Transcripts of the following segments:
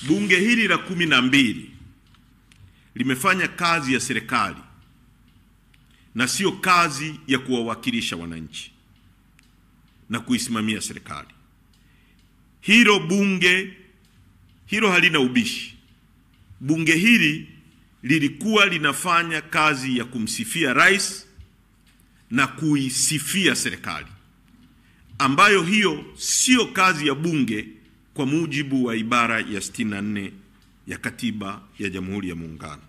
Bunge hili la 12 limefanya kazi ya serikali na sio kazi ya kuwawakilisha wananchi na kuisimamia serikali. Hilo halina ubishi. Bunge hili lilikuwa linafanya kazi ya kumsifia rais na kuisifia serikali, ambayo hiyo sio kazi ya bunge kwa mujibu wa ibara ya 64 ya Katiba ya Jamhuri ya Muungano.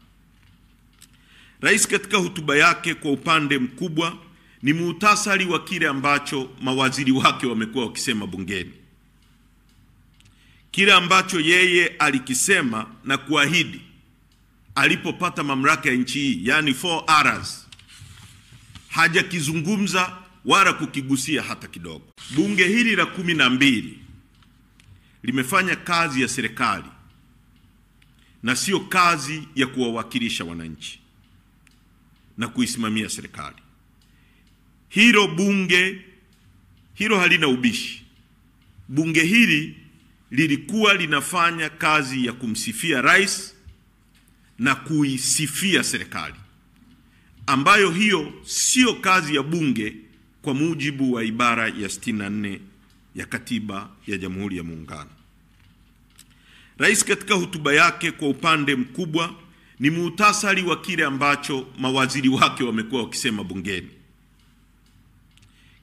Rais katika hotuba yake kwa upande mkubwa ni muhtasari wa kile ambacho mawaziri wake wamekuwa wakisema bungeni. Kile ambacho yeye alikisema na kuahidi alipopata mamlaka ya nchi hii, yani 4 Rs, hajakizungumza wala kukigusia hata kidogo. Bunge hili la 12 limefanya kazi ya serikali na sio kazi ya kuwawakilisha wananchi na kuisimamia serikali. Hilo halina ubishi. Bunge hili lilikuwa linafanya kazi ya kumsifia rais na kuisifia serikali, ambayo hiyo sio kazi ya bunge kwa mujibu wa ibara ya 64 ya Katiba ya Jamhuri ya Muungano. Rais katika hotuba yake kwa upande mkubwa ni muhtasari wa kile ambacho mawaziri wake wamekuwa wakisema bungeni.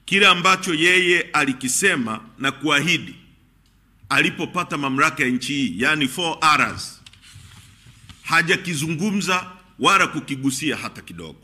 Kile ambacho yeye alikisema na kuahidi alipopata mamlaka ya nchi hii, yani 4 Rs, hajakizungumza wala kukigusia hata kidogo.